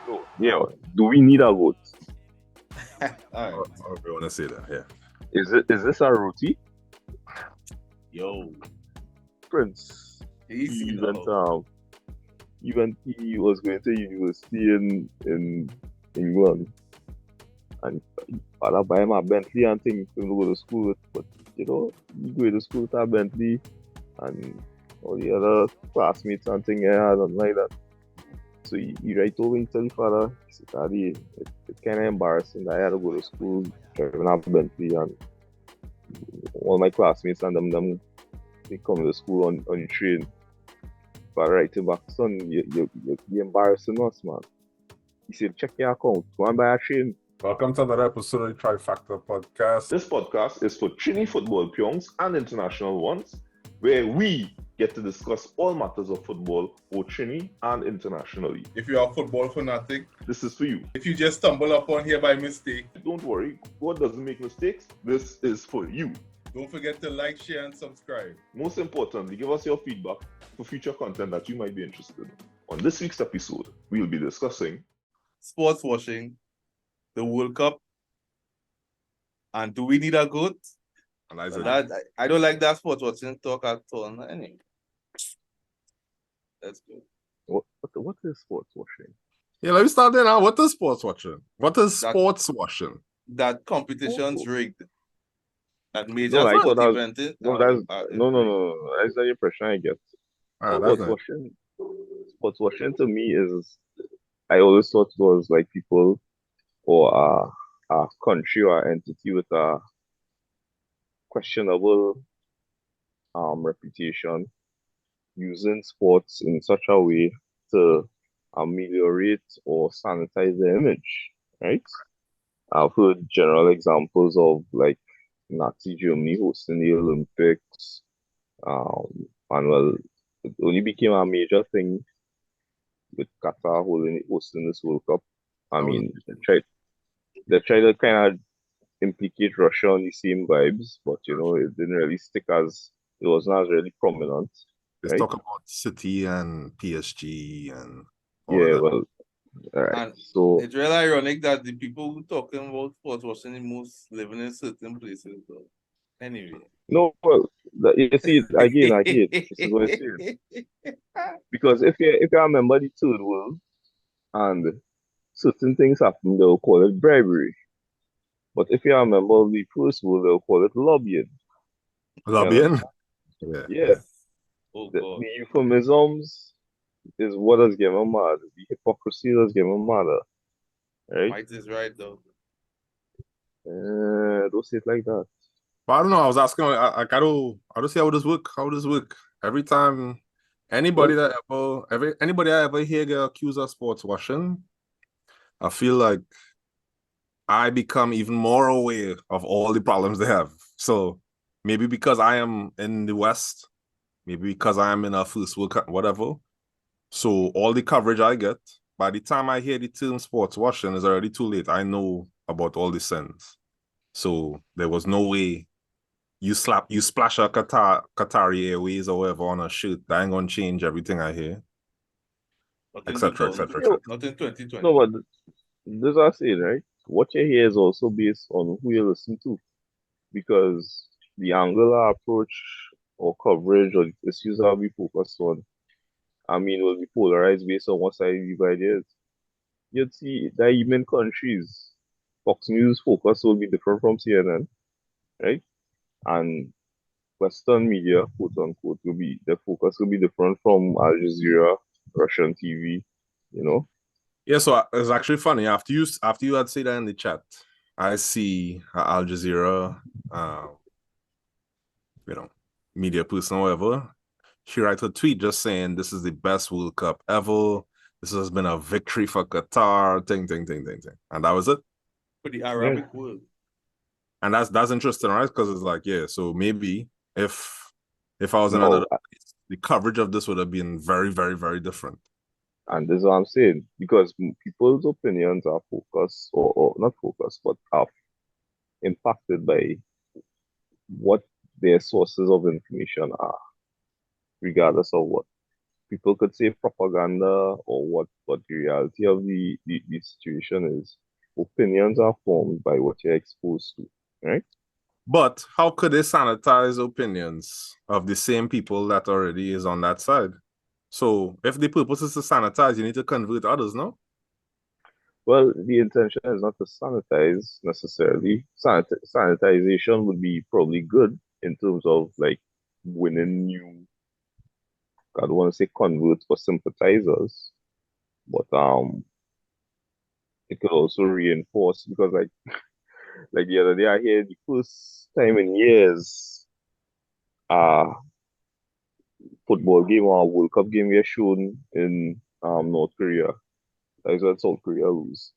No, yeah. Do we need a goat? All right. I want to say that, yeah. Is this a rookie? Yo. Prince. Easy He now. he was going to university in England, and father buy him a Bentley and things to go to school with. But you know, you go to school with a Bentley, and all the other classmates and things and like that. So he right over and tell the father, he said, Daddy, it's kind of embarrassing that I had to go to school driving a Bentley, and all my classmates and them they come to school on the train. But right to back, son, you're embarrassing us, man. He said, check your account, go and buy a train. Welcome to another episode of the Trifactor podcast. This podcast is for Trini football piongs and international ones, where we get to discuss all matters of football, both Trini and internationally. If you are a football fanatic, this is for you. If you just stumble upon here by mistake, don't worry, God doesn't make mistakes. This is for you. Don't forget to like, share, and subscribe. Most importantly, give us your feedback for future content that you might be interested in. On this week's episode, we'll be discussing Sportswashing, the World Cup, and do we need a goat? I don't like that sportswashing talk at all. Anyway, let's go. What is sportswashing? Yeah, let me start there now. What is sportswashing? What is sportswashing? That competition's rigged. That major no. That's not the impression I get. Sportswashing to me is, I always thought it was like people or a country or entity with a questionable reputation using sports in such a way to ameliorate or sanitize the image, right? I've heard general examples of like Nazi Germany hosting the Olympics, and well, it only became a major thing with Qatar hosting this World Cup. I mean, they tried to kind of implicate Russia on the same vibes, but you know, it didn't really stick as it was not really prominent. Let's talk about City and PSG and right. So it's really ironic that the people who talking about sports watching the most living in certain places. Though. Anyway. No, well, you see, again, this is what I'm saying. Because if you remember the third world and certain things happen, they'll call it bribery. But if you remember the first world, they'll call it lobbying. Lobbying? Yeah. The euphemisms is what has given mad. The hypocrisy has given madder. Right? Might is right though. Don't say it like that. But I don't know. I was asking, I don't see how does work. How does work? Every time anybody I ever hear get accused of sports washing, I feel like I become even more aware of all the problems they have. So maybe because I am in the West, maybe because I am in a first world, whatever. So all the coverage I get, by the time I hear the term sports washing, it's already too late. I know about all the sins. So there was no way you splash a Qatari Airways or whatever on a shirt, that ain't gonna change everything I hear. Etc. Not in 2020. No, but this I say, right? What you hear is also based on who you listen to. Because the angular approach or coverage or the issues that we focus on, I mean, will be polarized based on what side the idea is. You'd see that even in countries, Fox News focus will be different from CNN, right? And Western media, quote unquote, their focus will be different from Al Jazeera, Russian TV, you know. Yeah, so it's actually funny. After you had said that in the chat, I see Al Jazeera, media person or whatever. She writes a tweet just saying this is the best World Cup ever. This has been a victory for Qatar. Thing. And that was it. For the Arabic world. And that's interesting, right? Because it's like, so maybe if I was in another place, the coverage of this would have been very, very, very different. And this is what I'm saying, because people's opinions are focused, or not focused, but are impacted by what their sources of information are, regardless of what. people could say propaganda or what the reality of the situation is. Opinions are formed by what you're exposed to, right? But how could they sanitize opinions of the same people that already is on that side? So if the purpose is to sanitize, you need to convert others, no? Well, the intention is not to sanitize necessarily. Sanitization would be probably good in terms of like winning new, I don't want to say converts, but sympathizers. But it could also reinforce because like the other day I hear the first time in years uh football game or a World Cup game were shown in North Korea. That is what South Korea lose.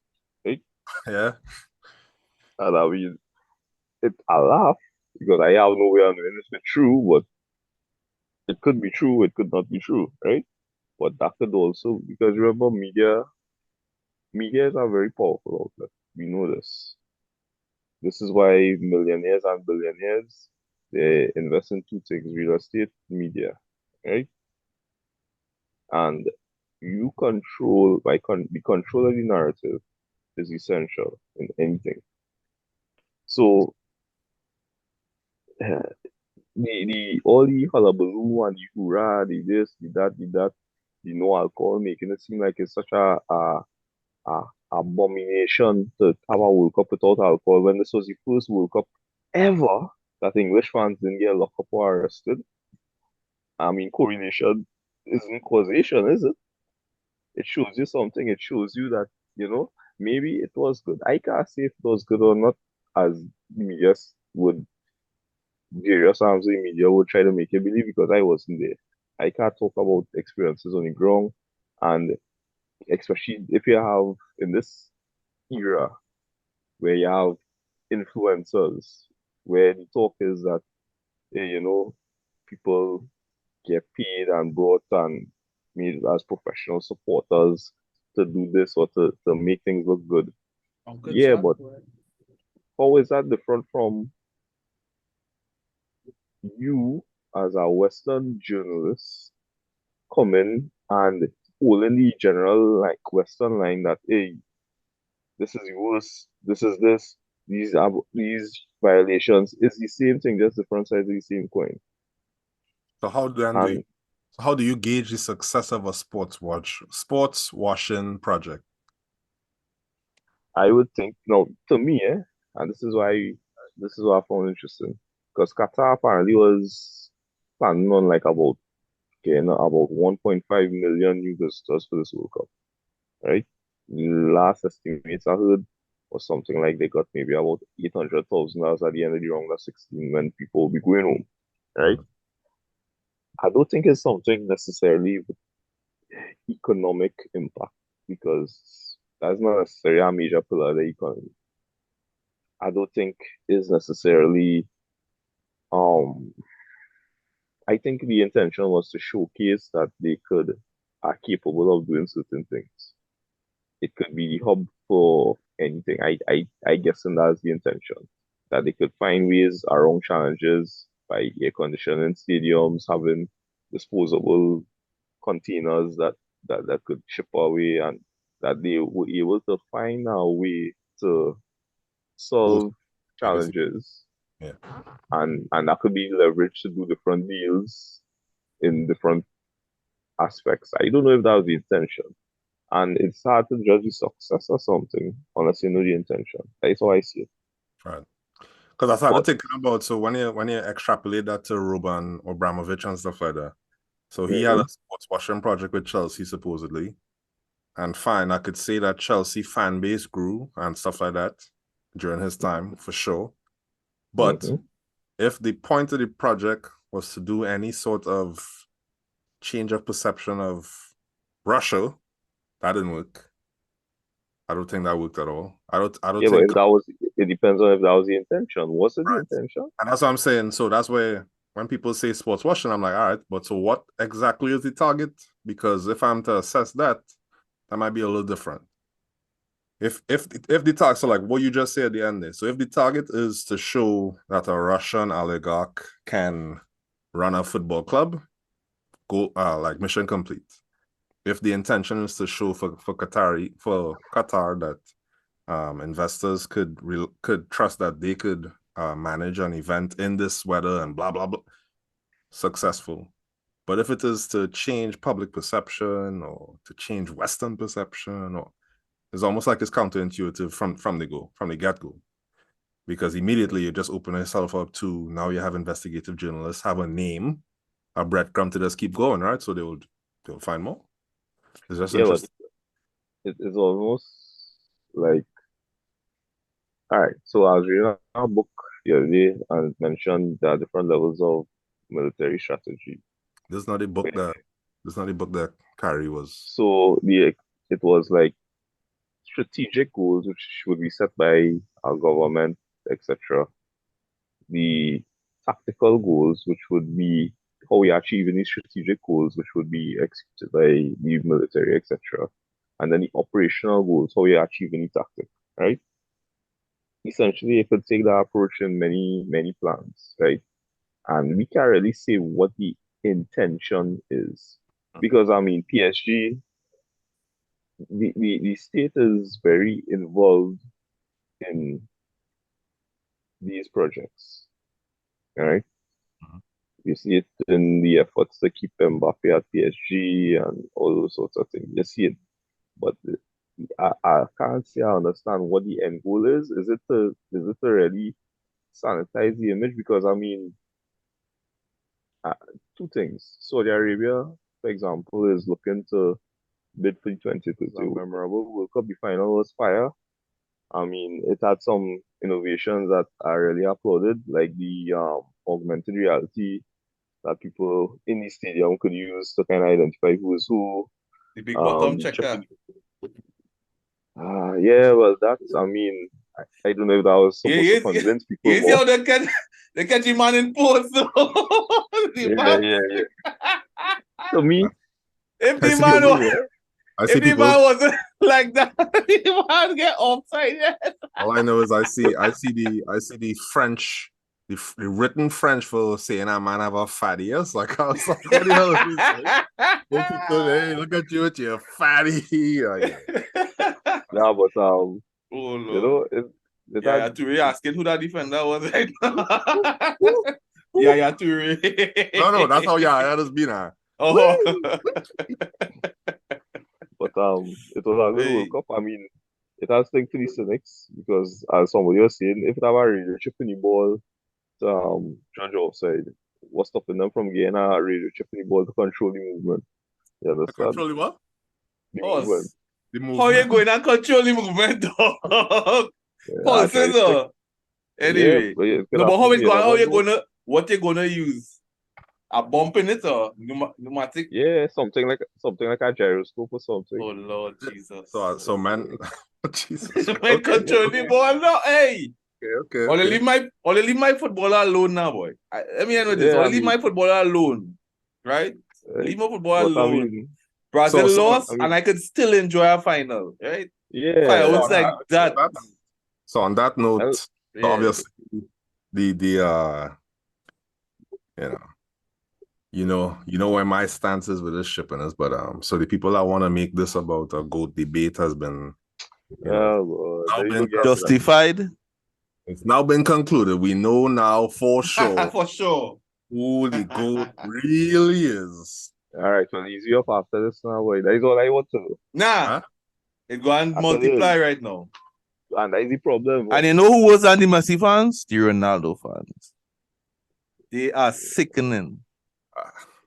Right? Yeah. And I mean I laugh because I have no way of knowing if it's true, but it could be true, it could not be true, right? But that could also because remember media is a very powerful outlet. We know this. This is why millionaires and billionaires they invest in two things: real estate, media, right? And you control the control of the narrative is essential in anything. So the all the hullabaloo and the hoorah, the this, the that, the no alcohol, making it seem like it's such a abomination to have a World Cup without alcohol when this was the first World Cup ever that English fans didn't get locked up or arrested. I mean, correlation isn't causation, is it? It shows you something. It shows you that, maybe it was good. I can't say if it was good or not, as media would, various arms of the media would try to make you believe because I wasn't there. I can't talk about experiences on the ground. And especially if you have, in this era, where you have influencers, where the talk is that, people get paid and brought and made as professional supporters to do this or to make things look good. Yeah, but how is that different from you as a Western journalist coming and holding the general like Western line that hey, this is yours, this is this, these violations. It's the same thing, just different sides of the same coin. So how do you gauge the success of a sports washing project? I would think no to me, and this is what I found interesting. Because Qatar apparently was planning on like about getting about 1.5 million new visitors for this World Cup, right? The last estimates I heard was something like they got maybe about $800,000 at the end of the round of 16 when people will be going home, right? I don't think it's something necessarily with economic impact because that's not necessarily a major pillar of the economy. I don't think is necessarily um I think the intention was to showcase that they are capable of doing certain things. It could be the hub for anything. I guess and that's the intention. That they could find ways around challenges by air conditioning stadiums, having disposable containers that could ship away and that they were able to find a way to solve challenges. Yeah. And that could be leveraged to do different deals in different aspects. I don't know if that was the intention. And it's hard to judge the success or something unless you know the intention. That's how I see it. Right. Because I started thinking about, so when you extrapolate that to Roman Abramovich and stuff like that, so he had a sports washing project with Chelsea supposedly, and fine, I could say that Chelsea fan base grew and stuff like that during his time for sure. But if the point of the project was to do any sort of change of perception of Russia, that didn't work. I don't think that worked at all. I don't Yeah, think. but if that was, it depends on if that was the intention. Was it the intention? And that's what I'm saying. So that's where when people say sports washing, I'm like, all right, but so what exactly is the target? Because if I'm to assess that, that might be a little different. If the target, so like what you just said at the end there, so if the target is to show that a Russian oligarch can run a football club, like mission complete. If the intention is to show for Qatar that investors could trust that they could manage an event in this weather and blah blah blah, successful. But if it is to change public perception or to change Western perception, or it's almost like it's counterintuitive from the get-go. Because immediately you just open yourself up to, now you have investigative journalists have a name, a breadcrumb to just keep going, right? So they'll find more. It's just interesting. It's almost like, all right. So I was reading a book the other day, and it mentioned there are different levels of military strategy. This is not a book that Carrie was. So it was like strategic goals which would be set by our government, etc. The tactical goals, which would be how we achieve these strategic goals, which would be executed by the military, etc. And then the operational goals, how we achieve any tactic, right? Essentially, you could take that approach in many, many plans, right? And we can't really say what the intention is. Because, I mean, PSG, the state is very involved in these projects, right? You see it in the efforts to keep Mbappe at PSG and all those sorts of things. You see it. But I can't say I understand what the end goal is. Is it to really sanitize the image? Because, I mean, two things. Saudi Arabia, for example, is looking to bid for the 2030 memorable World Cup. The final was fire. I mean, it had some innovations that I really applauded, like the augmented reality that people in the stadium could use to kind of identify who is who. The big bottom checker. Yeah, well, that's, I mean, I don't know if that was supposed to convince people more. You see how they catch him man in pose, though. Yeah. To me, if the man wasn't like that, he might get offside. Yes. All I know is I see the French, the written French for saying a man have a fatty. Yes, like I was like, what the hell is this? Hey, look at you with your fatty. Yeah, but oh, you know, Toure asking who that defender was right now. Toure. No, that's how I just been at. Oh. But it was a good World Cup. I mean, it has things to the cynics because, as somebody was saying, if they have a radio chip in the ball to judge offside, what's stopping them from getting a radio chip in the ball to control the movement? You understand? Control the what? The movement. The movement. How you going to control the movement, dog? Yeah, anyway, yeah, but how you gonna use? A bump in it or pneumatic? Yeah, something like a gyroscope or something. Oh Lord Jesus! So man, Jesus. Man, control the ball now, hey. Okay. Leave my footballer alone now, boy. Let me know this. Leave my footballer alone, right? Leave my footballer alone. I mean, Brazil lost, and I could still enjoy a final, right? Yeah, fireworks like that. So on that note, obviously, the you know where my stance is with this shipping is, but so the people that want to make this about a GOAT debate has been justified. It's now been concluded. We know now for sure who the GOAT really is. All right, so easy up after this now, boy. That is all I want to know. Nah, it go and multiply right now. And that is the problem. And you know who was on the Messi fans? The Ronaldo fans. They are sickening.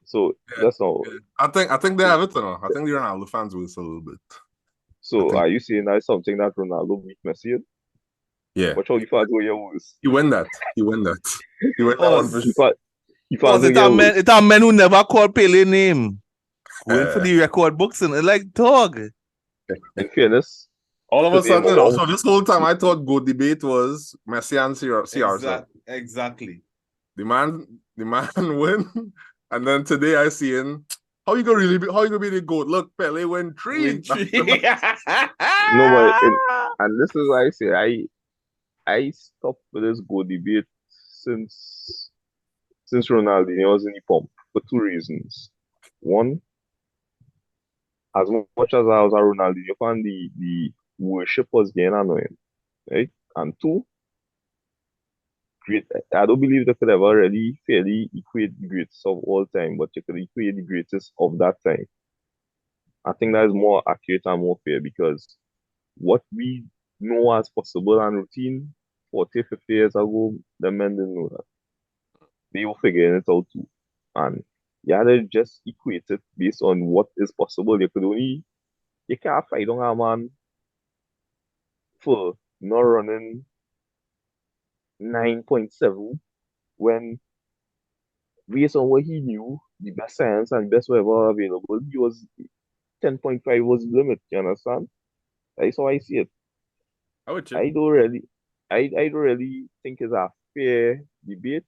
So that's all. I think they have it now. I think the Ronaldo fans will a little bit. So are you saying that's something that Ronaldo beat Messi in? Yeah. Watch how the fans go your words. He win that. He win that one for sure. It's a man who never called Pele name. Going for the record books and like dog. In fairness, all of a sudden, also this whole time I thought GOAT debate was Messi and CR7. Exactly. The man win, and then today I see him. How you gonna be the GOAT? Look, Pele win 3. No, but and this is why I say I stopped with this GOAT debate since Ronaldinho was in the pump for 2 reasons. one, as much as I was a Ronaldinho fan, the worship was getting annoying, right? And two, great. I don't believe they could ever really fairly equate the greatest of all time, but you could equate the greatest of that time. I think that is more accurate and more fair because what we know as possible and routine 40, 50 years ago, the men didn't know that. They were figuring it out too. And yeah, they just equate it based on what is possible. You can't fight on a man for not running 9.7 when based on what he knew, the best science and best whatever available, he was 10.5 was the limit, you understand? That's how I see it. I would I don't really I don't really think it's a fair debate.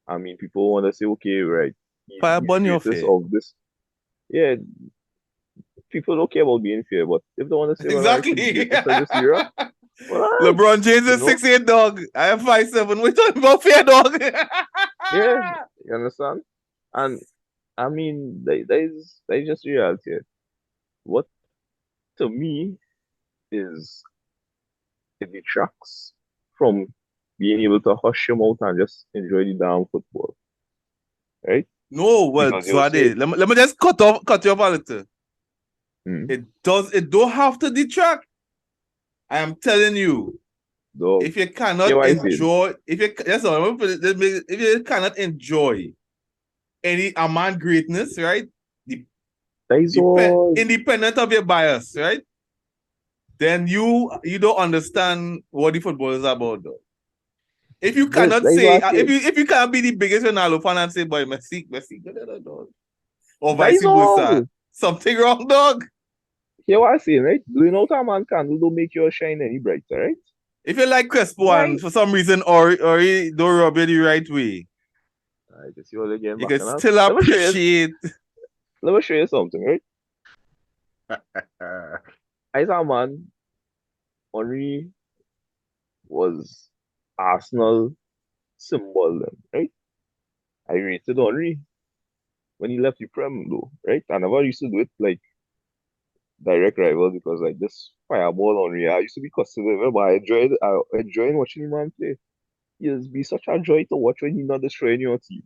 I mean people want to say, okay, right, he's Fire the burn your greatest fair. of this. Yeah, people don't care about being fair, but if they want to say, well, right, he's the Exactly. greatest of this era, well, all right, LeBron James you is know? 6'8", dog. I am 5'7". We're talking about fair, dog. Yeah, you understand? And I mean, that is just reality. What to me is it detracts from being able to hush him out and just enjoy the damn football, right? No, well, Because you'll say, Swade, let me just cut you off a little. hmm, It don't have to detract. I am telling you, dog, if you hear cannot what I said. enjoy, if you cannot enjoy a man greatness, right? That is all. Independent of your bias, right? Then you don't understand what the football is about, though. If you cannot That is what say, I said. if you can't be the biggest Ronaldo fan and say, boy, Messi, dog, or That vice is all. versa, something wrong, dog. Hear what I say, right? Blowing out a man candle don't make your shine any brighter, right? If you like Crespo Why? and for some reason or he don't rub you the right way, I just see all again you back can and out. still appreciate. Let me show you something, right? As a man, Henry was Arsenal symbol then, right? I rated Henry when he left the Prem though, right? I never used to do it like direct rival because like this fireball Henry. I used to be customer, but I enjoyed watching him man play. He's be such a joy to watch when he's not destroying your team,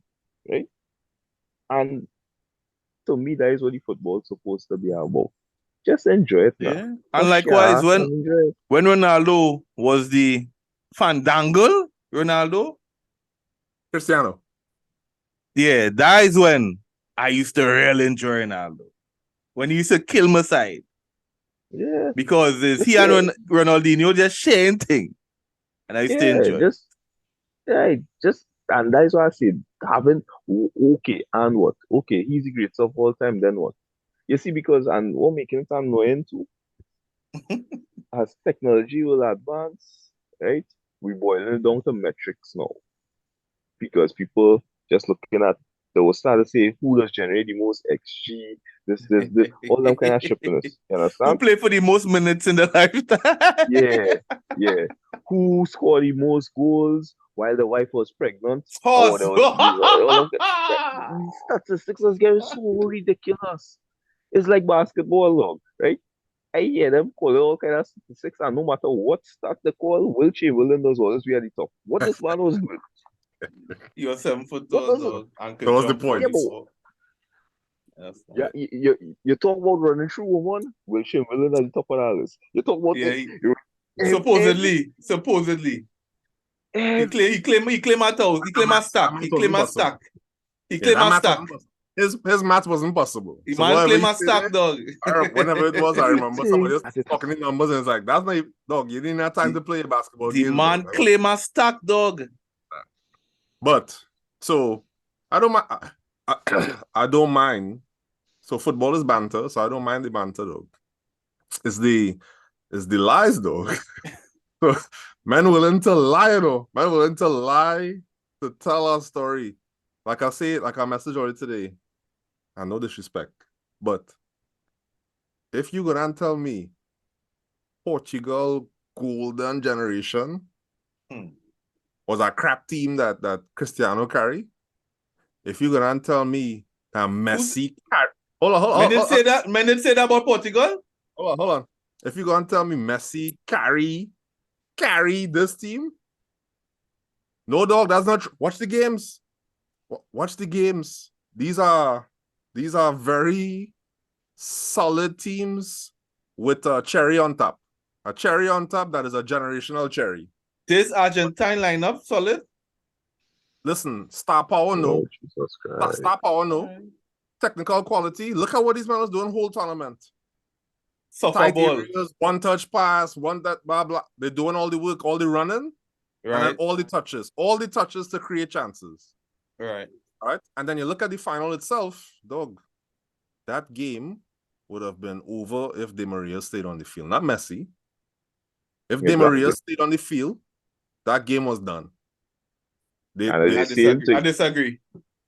right? And to me, that is what the football is supposed to be about. Just enjoy it now. Yeah. And Push your likewise, ass and enjoy it. when Ronaldo was the fandangle, Ronaldo, Cristiano. yeah, that is when I used to really enjoy Ronaldo. When he used to kill my side. Yeah. Because it's Just he and say, Ronaldinho just sharing thing. And I used to enjoy it. and that's why I said, okay, and what? Okay, he's the greatest of all time, then what? You see, because, and what making it annoying too, as technology will advance, right? We boil it down to metrics now. Because people just looking at, they will start to say, who does generate the most XG, this, all them kind of shippiness. You Who understand? played for the most minutes in the lifetime? Yeah, yeah. Who scored the most goals while the wife was pregnant? Oh, Horse. there was all of these statistics are getting so ridiculous. It's like basketball, log, right? I hear them call all kind of statistics, and no matter what stat they call, Will Chamberlain does always be at the top. What this man was doing? You're 7 foot What tall, does it? dog. And That could was the jump point. Yeah, 44. yeah, you talk about running through woman, Will Chamberlain at the top of that list. You talk about Yeah, every, supposedly. He every claim a toes. He claim a stack. That He math was claim a impossible. stack. He Yeah, claim that a math was stack. impossible. His math was impossible. The So man whatever claim he a said stack, there, dog. or whenever it was, I remember somebody else everything. talking in numbers, and it's like, that's not, dog, you didn't have time to play basketball The games, man dog. claim a stack, dog. But, so, I don't mind, I don't mind. So football is banter, so I don't mind the banter, dog. It's the lies, though. So, men willing to lie, though. Men willing to lie to tell our story. Like I say, like I messaged already today, and no disrespect, but if you go and tell me Portugal golden generation was a crap team that Cristiano carry, if you go and tell me that Messi Hold on. Men didn't say that. Men didn't say that about Portugal. Hold on. If you're gonna tell me Messi carry this team, no, dog. That's not. Watch the games. Watch the games. These are very solid teams with a cherry on top. A cherry on top that is a generational cherry. This Argentine lineup solid. Listen, star power, no. Jesus Christ. Star power, no. Technical quality. Look at what these men was doing whole tournament. Tight ball. Areas, one touch pass, one that blah blah. They're doing all the work, all the running, Right. and then all the touches to create chances. Right. All right. And then you look at the final itself, dog. That game would have been over if Di Maria stayed on the field, not Messi. If Di Maria stayed on the field, that game was done. I disagree.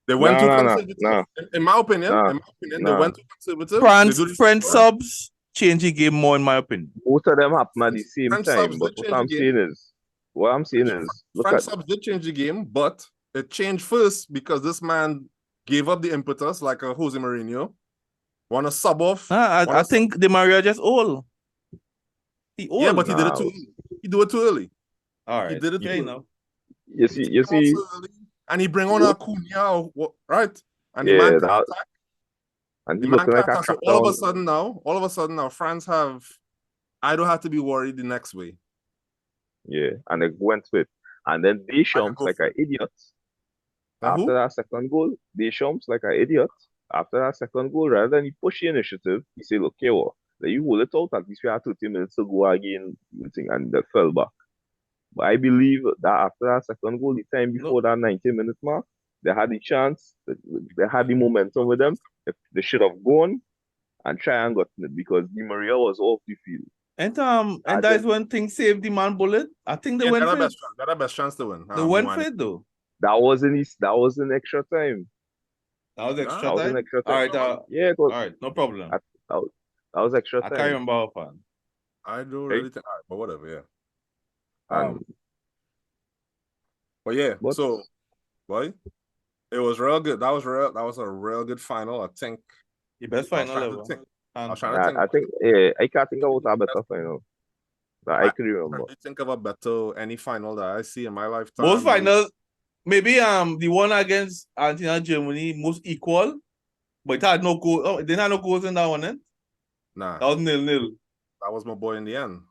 They went too conservative. In my opinion, they went too conservative. French subs change the game more, in my opinion. Both of them happen at the same time. But what I'm saying is, French subs did change the game, but it changed first because this man gave up the impetus like a Jose Mourinho. Want to sub off? I think Di Maria just old. He old. Yeah, but he did it too early. He do it too early. All right. He did it too early. You see. And he bring on Acuna, right? And yeah, the man can attack. And the man can attack. So all of a sudden now, France have. I don't have to be worried the next way. Yeah, and they went with, and then Deschamps like an idiot. After that second goal, Deschamps like an idiot. After that second goal, rather than he push the initiative, he said, "Look, okay, well, let you hold it out. At least we have 30 minutes to go again," and they fell back. But I believe that after that second goal, the time before that 90-minute mark, they had the chance, they had the momentum with them. They should have gone and try and gotten it because Di Maria was off the field. And that is when things saved the man bullet. I think they went for it. They had the best chance to win. They went for it though. That was in extra time. That was extra time? Extra time. All right. Yeah, all right, no problem. That was extra time. I can't remember offhand. I don't really think, all right, but whatever, yeah. But yeah, so boy, it was real good. That was a real good final. I think the best final ever. I think I can't think of a better final. I can remember. I think of a better any final that I see in my lifetime. Most finals, maybe the one against Argentina and Germany, most equal, but it had no goal. Oh, it didn't have no goals in that one, eh? Nah. That was 0-0. That was my boy in the end.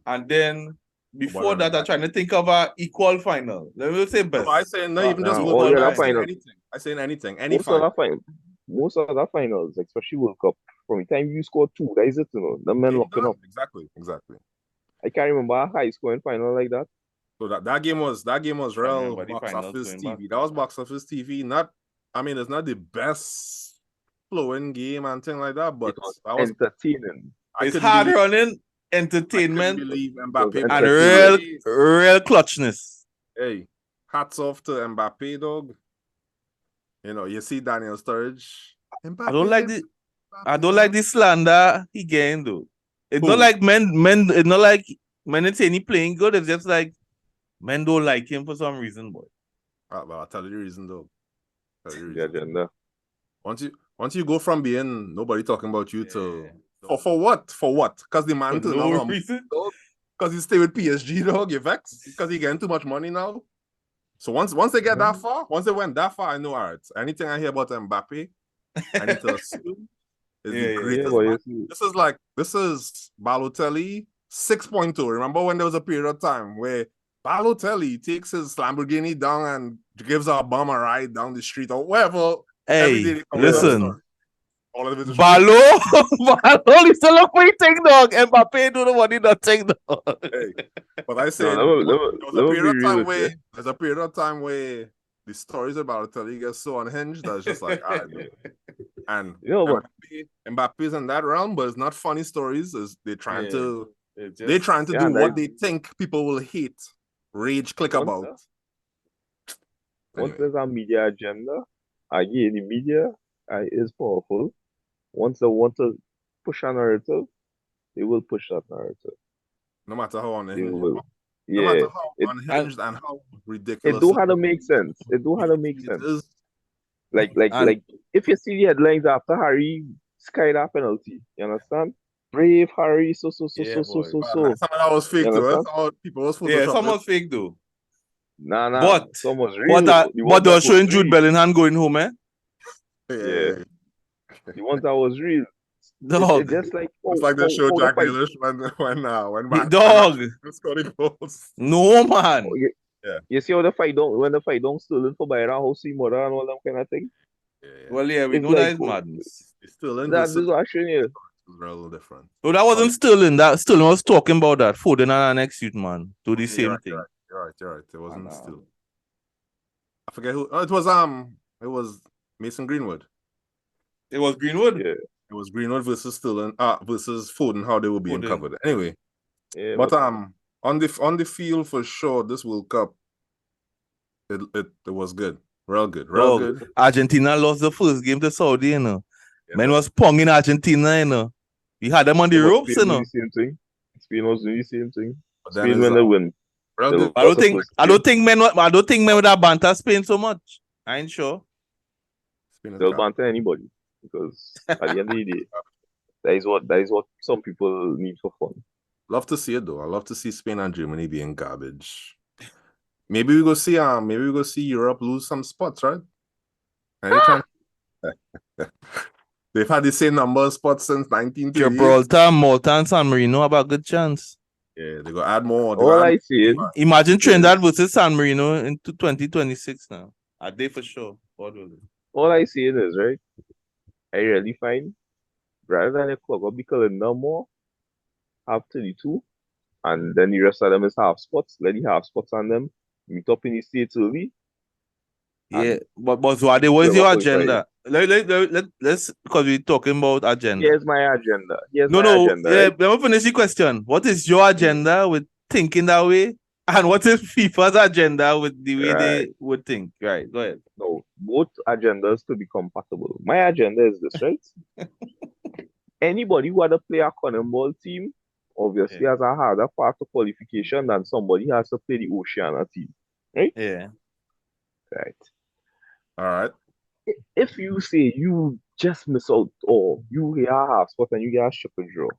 And then before that, I'm trying to think of an equal final. Let me say best. No, I say not even just equal final. I say anything. Any final. Most of the finals, especially World Cup, from the time you score 2, that is it, the men locking up. Exactly. I can't remember a high scoring final like that. So that game was real box office TV. That was box office TV. It's not the best flowing game and thing like that, but that was entertaining. It's hard running entertainment Mbappe and real clutchness. Hey, hats off to Mbappe, dog. You see Daniel Sturridge. Mbappe, I don't like the slander he getting though. It's not like it's not like men it's any playing good. It's just like men don't like him for some reason, boy. Well, I'll tell you the reason though. The agenda. Once you go from being nobody talking about you to for what? Because the man to no reason. Because he stay with PSG, dog. You vex because he getting too much money now. So once they get that far, once they went that far, I know, all right. Anything I hear about Mbappe, I need to assume is the greatest. This is Balotelli 6.2. Remember when there was a period of time where Balotelli takes his Lamborghini down and gives our bum a ride down the street or wherever. Hey, listen. All of it is Balo is still a free thing, dog. Mbappe do the money that thing, dog. Hey, but I say there's a period of time where the stories about Balotelli get so unhinged that's just like, all right, and Mbappe's in that realm, but it's not funny stories. They're trying to do what they think people will hate, rage, click about. Once there's a media agenda, again, the media is powerful. Once they want to push a narrative, they will push that narrative. No matter how unhinged. No matter how unhinged and how ridiculous. It do have to make sense. It do have to make sense. Like if you see the headlines after Harry skied that penalty, you understand? Brave Harry, so. Some of that was fake You too. understand? Some of people was Yeah, photoshopped. some was fake though. Nah. But Some was real. The one but they that were showing was Jude real. Bellingham going home, eh? Yeah. The one that was real. Dog. It's just like It's like they showed Jack fight. Grealish when Dog. scoring goals. No man. Yeah. You see how the fight don't stolen for Bayern, Osei, Mora and all them kind of thing? Yeah. Well, yeah, we It's know like, that is madness. It's still in that is what I'm here. was a little different. No, that wasn't Sterling. That Sterling was talking about that. Foden and our next youth man do the same thing. You're right. It wasn't still. I forget who. Oh, it was Mason Greenwood. It was Greenwood. Yeah. It was Greenwood versus Sterling. Versus Foden. How they were being covered. Anyway. Yeah. But on the field for sure, this World Cup, it was good. Real good. Argentina lost the first game to Saudi, you know. Yeah, Man was ponging Argentina, you know. We had them on the ropes, you know. Spain was doing the same thing. But Spain when they win. Real good. I don't think men would have banter Spain so much. I ain't sure. They'll banter anybody because at the end of the day, that is what some people need for fun. Love to see it though. I love to see Spain and Germany being garbage. Maybe we go see Europe lose some spots, right? Any chance? They've had the same number of spots since 1930. Gibraltar, Malta, and San Marino have a good chance. Yeah, they go add more. All I see. Imagine Trinidad versus San Marino into 2026 now. Are they for sure? All I see is right. I really find rather than a clog up because no more have 32 and then the rest of them is half spots. Let the half spots on them meet up in the States early. Yeah, but what is your agenda? Let's because we're talking about agenda. Here's my agenda. Let me finish the question. What is your agenda with thinking that way? And what is FIFA's agenda with the way they would think? Right, go ahead. No, both agendas to be compatible. My agenda is this, right? Anybody who had to play a cannonball team obviously has a harder path to qualification than somebody who has to play the Oceania team. Right? Yeah. Right. All right. If you say you just miss out or you get a half spot and you get a triple draw,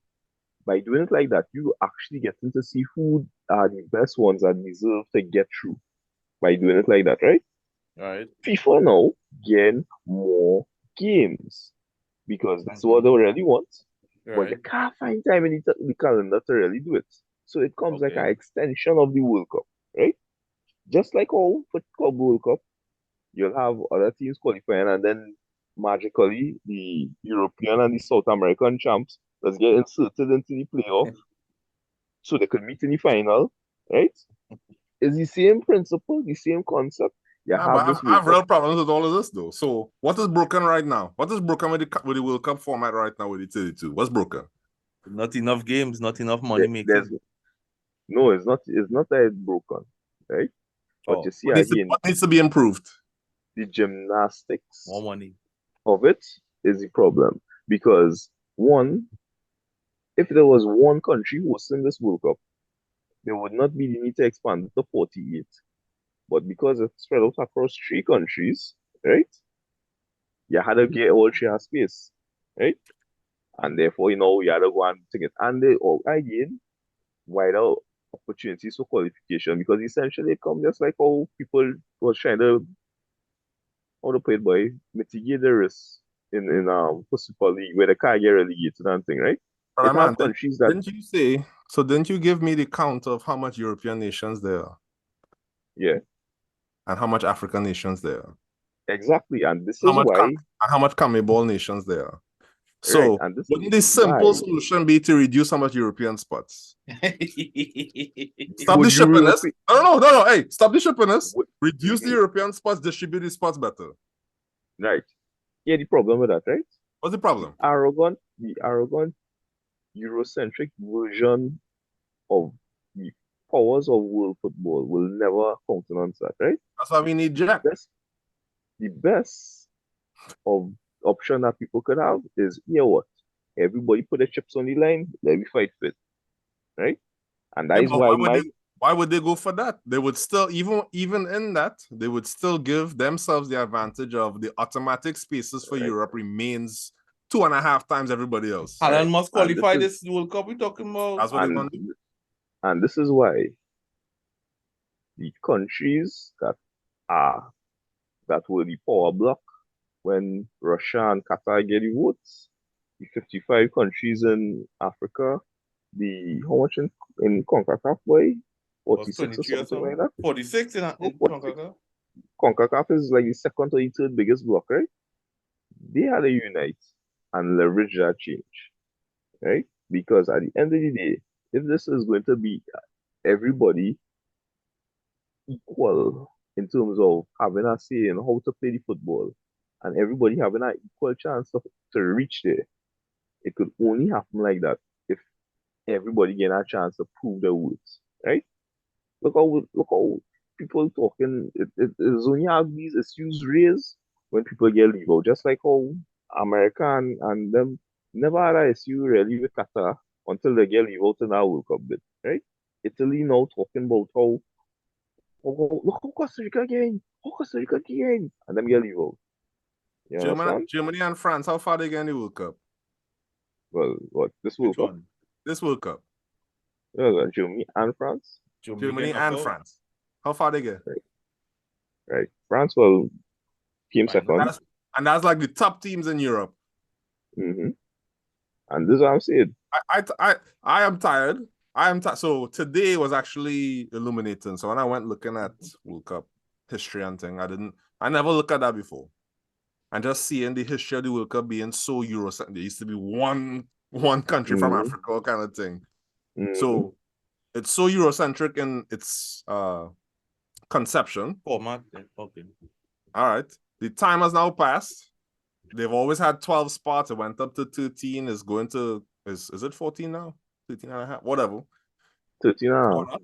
by doing it like that, you actually getting to see who are the best ones that deserve to get through. By doing it like that, right? Right. FIFA now gain more games because that's what they really want. Right. But you can't find time in the calendar to really do it. So it comes like an extension of the World Cup, right? Just like all for Club World Cup, you'll have other teams qualifying and then magically the European and the South American champs let's get inserted into the playoff so they could meet in the final, right? It's the same principle, the same concept. I have real problems with all of this though. So what is broken right now? What is broken with the World Cup format right now with the 32? What's broken? Not enough games, not enough money making. No, it's not that it's broken, right? But you see what needs to be improved? The gymnastics more money of it is the problem. Because one, if there was one country hosting this World Cup, there would not be the need to expand it to 48. But because it's spread out across 3 countries, right? You had to get all share space, right? And therefore, you had to go and take it. And they again wider opportunities for qualification because essentially it comes just like how people was trying to mitigate the risk in Super League where they can't get relegated and thing, right? But man, didn't you give me the count of how much European nations there are? Yeah. And how much African nations there are? Exactly. And this is why how much CONMEBOL nations there are. So wouldn't the simple solution be to reduce how much European spots? Stop the shippiness. No. Hey, stop the shippiness. Reduce the European spots, distribute the spots better. Right. Yeah, the problem with that, right? What's the problem? The arrogant Eurocentric version of the powers of world football will never countenance that, right? That's why we need Jack. The best of option that people could have is, what? Everybody put their chips on the line, let me fight fit. Right? And that is why Why would they go for that? They would still, even in that, they would still give themselves the advantage of the automatic spaces for Europe remains 2.5 times everybody else. Holland must qualify this World Cup we're talking about. That's what they're going to do. And this is why the countries that were the power bloc when Russia and Qatar get the votes, the 55 countries in Africa, how much in CONCACAF, boy? 46 or something like that? 46 in CONCACAF? CONCACAF is like the second or the third biggest bloc, right? They had to unite and leverage that change, right? Because at the end of the day, if this is going to be everybody equal in terms of having a say in how to play the football and everybody having an equal chance to reach there, it could only happen like that if everybody get a chance to prove their worth, right? Look how people talking. It's only have these issues raised when people get leave out. Just like how America and them never had an issue really with Qatar until they get leave out in our World Cup bit, right? Italy now talking about how look how Costa Rica again, and them get leave out. Germany and France, how far they get in the World Cup? Well, what this World Cup? This World Cup. Yeah, Germany and France. Germany and France. How far they get? Right. France came second. And that's like the top teams in Europe. Mm-hmm. And this is what I'm saying. I am tired. So today was actually illuminating. So when I went looking at World Cup history and thing, I never looked at that before. And just seeing the history of the World Cup being so Eurocentric, there used to be one country from Africa kind of thing. Mm-hmm. So it's so Eurocentric in its conception. Format. Okay. All right. The time has now passed. They've always had 12 spots. It went up to 13. It's going to, is it 14 now? 13 and a half? Whatever. 13 and a half.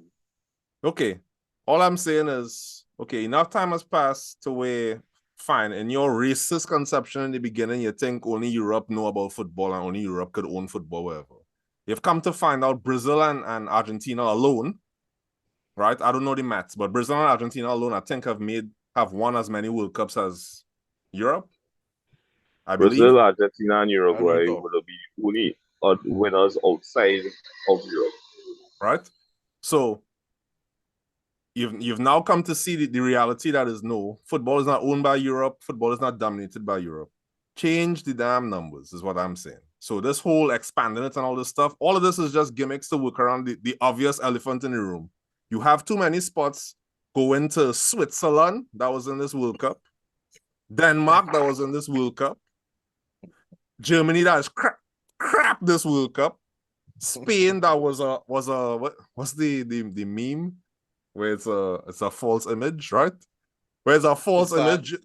Okay. All I'm saying is, okay, enough time has passed to where, fine, in your racist conception in the beginning, you think only Europe know about football and only Europe could own football, wherever. You've come to find out Brazil and Argentina alone, right? I don't know the maths, but Brazil and Argentina alone, I think have won as many World Cups as Europe. I believe. Brazil, Argentina, and Uruguay will be only winners outside of Europe. Right? So you've now come to see the reality that is no, football is not owned by Europe, football is not dominated by Europe. Change the damn numbers, is what I'm saying. So this whole expanding it and all this stuff, all of this is just gimmicks to work around the obvious elephant in the room. You have too many spots going to Switzerland, that was in this World Cup. Denmark, that was in this World Cup. Germany, that is crap this World Cup. Spain, that was what's the meme where it's a false image, right? Where it's a false image.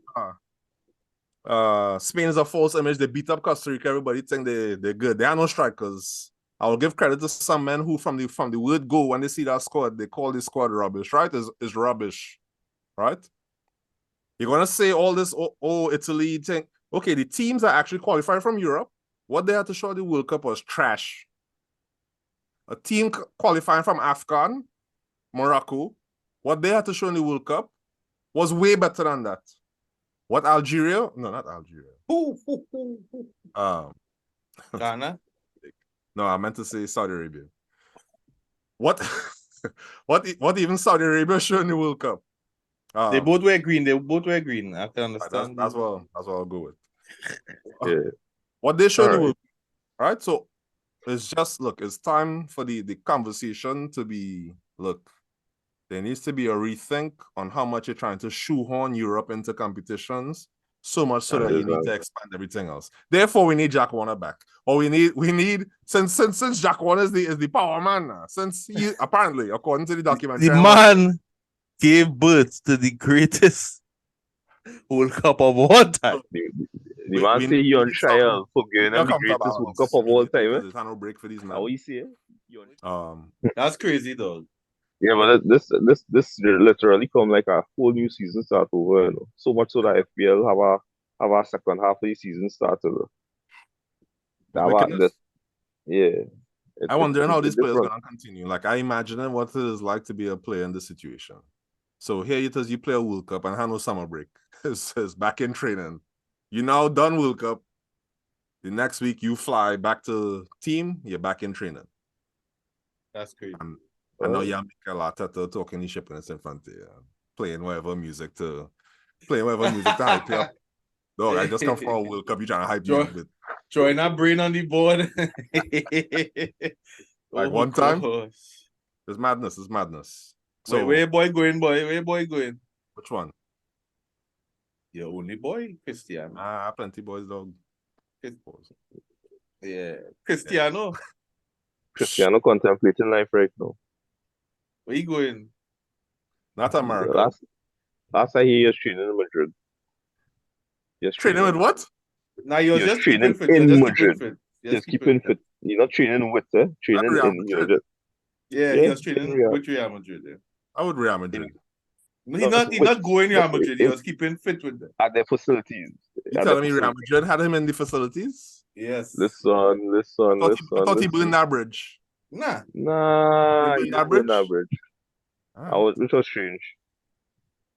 Spain is a false image. They beat up Costa Rica. Everybody think they're good. They are no strikers. I will give credit to some men who from the word go, when they see that squad, they call this squad rubbish, right? Is rubbish, right? You're gonna say all this, Italy thing. Okay, the teams that actually qualified from Europe, what they had to show the World Cup was trash. A team qualifying from Afghan, Morocco, what they had to show in the World Cup was way better than that. What Algeria? No, not Algeria. Ghana? No, I meant to say Saudi Arabia. What even Saudi Arabia showed in the World Cup? They both wear green. I can understand. That's what I'll go with. Yeah. What they showed in the World Cup, right? So it's just, look, it's time for the conversation to be, look, there needs to be a rethink on how much you're trying to shoehorn Europe into competitions, so much so that you need to expand everything else. Therefore, we need Jack Warner back. Or we need since Jack Warner is the power man now. Since he apparently, according to the documentary, the man gave birth to the greatest World Cup of all time. The man say he on trial for getting the greatest World Cup of all time. There's no break for these men. How you see it? That's crazy though. Yeah, but this literally come like a whole new season start over. You know? So much so that FPL have a second half of the season started. Yeah. I wonder how this player is going to continue. Like, I imagine what it is like to be a player in this situation. So here it is, you play a World Cup and have no summer break. It's back in training. You now done World Cup. The next week you fly back to team, you're back in training. That's crazy. I know you make a lot of talking the ship in front of you, playing whatever music to hype you up. Dog, I just come for a World Cup, you trying to hype me up with. Throwing that brain on the board. Like one time? It's madness. So where boy going, boy? Where boy going? Which one? Your only boy, Cristiano. Plenty boys, dog. Yeah, Cristiano. Yeah. Cristiano contemplating life right now. Where you going? Not America. Last I hear he was training in Madrid. Yes, training with what? Now you're just training fit. in Madrid. Just keeping fit. You're not training with training in Madrid. You're training with Real Madrid. Yeah. I would Real Madrid. He's not going Real Madrid. He was keeping fit with them. At their facilities. You telling me Real Madrid had him in the facilities? Yes. Listen. I thought he blew in that bridge. Nah. He blew in that bridge. Which was strange.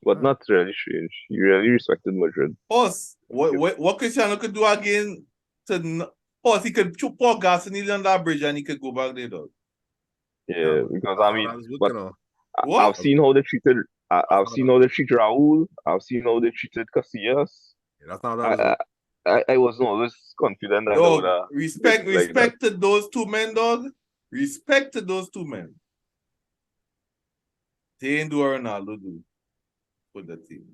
But not really strange. He really respected Madrid. What Cristiano could do again he could pour gasoline on that bridge and he could go back there, though. Yeah, because I mean, I've seen how they treated. I've seen how they treated Raul. I've seen how they treated Casillas. Yeah, that's not what I wasn't always confident that respect to those two men, dog. Respect to those two men. They ain't do what Ronaldo do with the team.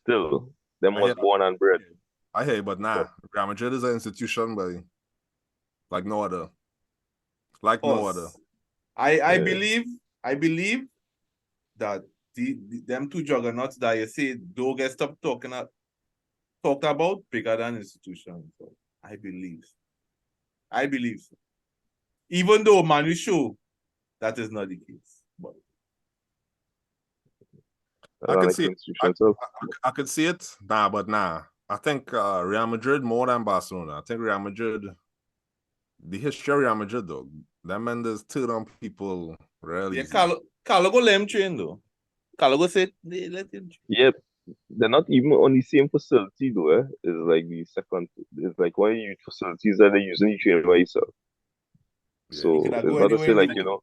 Still, them was born and bred. I hear you, but nah. Real Madrid is an institution, but like no other. Like no other. I believe that them two juggernauts that you say don't get stopped talked about bigger than institutions. So I believe so. Even though Manu show that is not the case. But I can see it. I could see it. Nah. I think Real Madrid more than Barcelona. I think Real Madrid, the history of Real Madrid, though, that man does turn on people really. Yeah, Carlo go let him train, though. Carlo go say, let him train. Yep. They're not even on the same facility, though. It's like the second, it's like one of the facilities that they usually train by yourself. Yeah, so it's not to say, like, you know.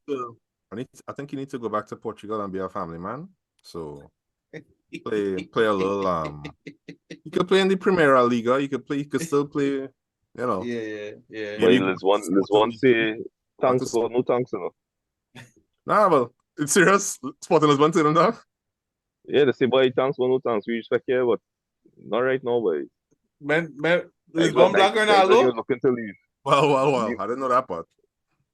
I think you need to go back to Portugal and be a family man. So play a little you could play in the Primera Liga, you could still play, you know. Yeah. There's one say thanks or no thanks, you know. Nah, well, it's serious. Sporting Lisbon telling them that. Yeah, they say boy thanks or no thanks, we respect you, but not right now, boy. Man, Lisbon Black Ronaldo looking to leave. Well, I didn't know that part.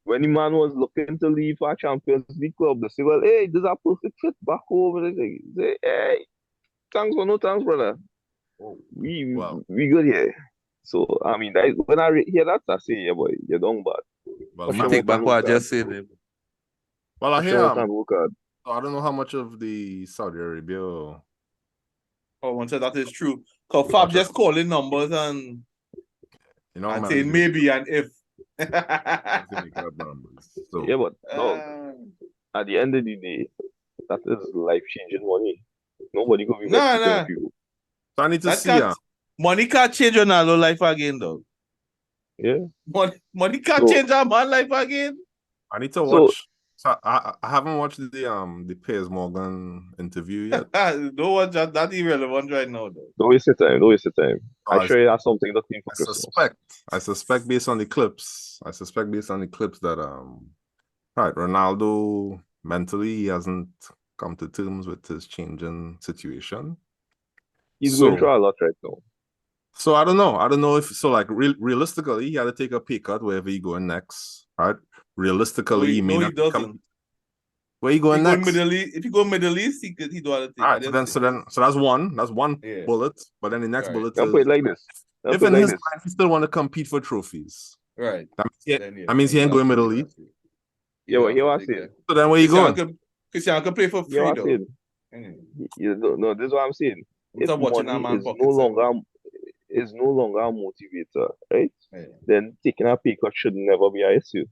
When the man was looking to leave our Champions League club, they say, well, hey, this is a perfect fit back home. And they say, hey, thanks for no thanks, brother. We good here. So, I mean, when I hear that, I say, yeah, boy, you're done bad. Well, I take back what I just said. Well, I hear I don't know how much of the Saudi Arabia. Once that is true. Because Fab just calling numbers and saying maybe and if. So, yeah, but no, at the end of the day, that is life-changing money. Nobody could be people. So I need to see money can't change Ronaldo's life again, though. Yeah. Money can't change our man's life again. I need to watch. So I haven't watched the Piers Morgan interview yet. Don't watch that. That's irrelevant right now, though. Don't waste your time. I'm sure you have something to think for Christmas. I suspect based on the clips that right, Ronaldo mentally he hasn't come to terms with his changing situation. He's going through a lot right now. So I don't know if realistically he had to take a pay cut wherever he going next, right? Realistically, he may not come. Where you going next? If you go Middle East, he do have to take. All right, so that's one bullet. But then the next bullet is put it like this. If in his mind he still want to compete for trophies, right? That means he ain't going Middle East. Yeah, well, here I see. So then where you going? Cristiano can play for free, though. No, this is what I'm saying. If money is no longer, is no longer a motivator, right? Yeah. Then taking a pay cut should never be an issue.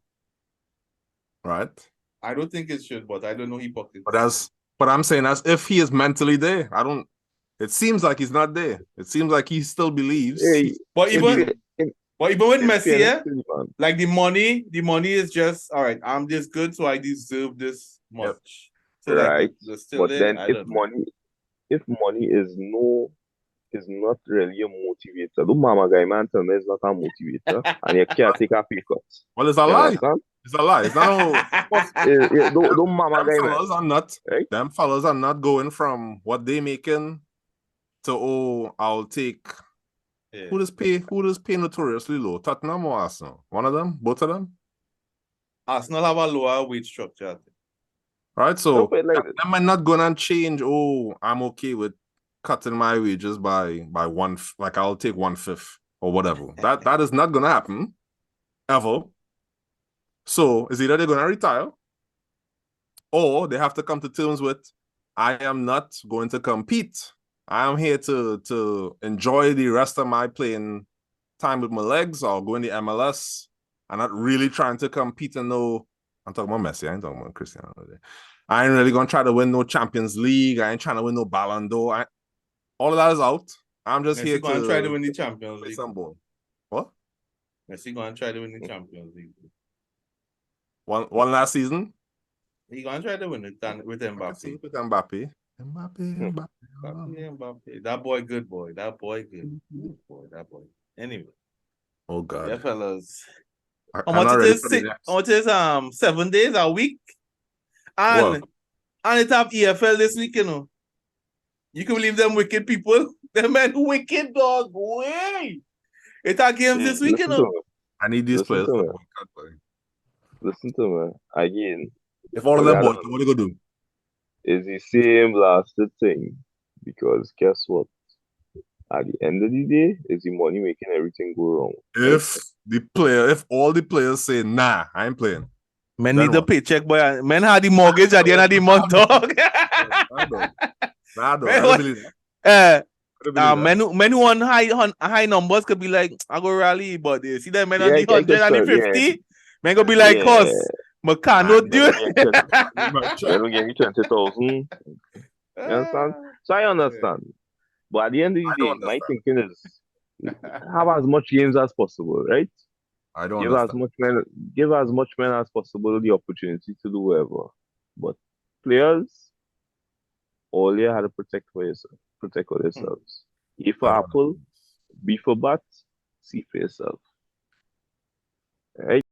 Right? I don't think it should, but I don't know his pockets. But I'm saying as if he is mentally there. It seems like he's not there. It seems like he still believes. Hey, But in even fa- in- with in Messi, fairness yeah, to the man, like the money is just all right. I'm this good, so I deserve this much. So right? like the still But there, then I don't know. if money is not really a motivator. The mama guy man tell me it's not a motivator, and you can't take a pay cut. Well, it's a You lie. understand? It's a lie. It's not The mama them guy man, fellas are not right? them fellas are not going from what they making to I'll take Yeah. who does pay notoriously low? Tottenham or Arsenal? One of them? Both of them? Arsenal have a lower wage structure. I think. Right? So No, but like them are not gonna change, I'm okay with cutting my wages by one, like I'll take 1/5 or whatever. That is not gonna happen ever. So is either they're gonna retire or they have to come to terms with I am not going to compete. I am here to enjoy the rest of my playing time with my legs or go in the MLS. I'm not really trying to compete and no. I'm talking about Messi. I ain't talking about Cristiano. I ain't really gonna try to win no Champions League. I ain't trying to win no Ballon d'Or. All of that is out. I'm just here Messi gonna to try to win the Champions play League. some ball. What? Messi gonna try to win the Champions League. One last season? He gonna try to win it with I can see Mbappe. it with Mbappe. Mbappe. Mbappe. That boy good boy. That boy good. Good boy. That boy. Anyway. Oh God. Yeah, fellas. I'm How much not it ready is? for the next. How much is 7 days a week? And it have EFL this week, you know. You can believe them wicked people. Them men wicked dog. Way. It are games this week, you listen to know. me. I need these Listen players to to me. boycott, boy. Listen to me. Again, If all of what them I boycott, don't what they gonna do? is the same lasted thing. Because guess what? At the end of the day, is the money making everything go wrong. If all the players say nah, I ain't playing. Men Then need the what? paycheck, boy. Men had the mortgage at the end of the month, dog. Nah, dog. Man, I don't believe that. men who want high numbers could be like, I go rally, but you see that men on the 100 and the 50, men go be like, cause Macano do. They don't give me 20,000. You understand? So I understand. But at the end of the I don't day, my understand. thinking is have as much games as possible, right? I don't Give as much men as possible the opportunity to do whatever. But players, all you had to protect for yourselves. A for apple, B for bat, C for yourself. Right?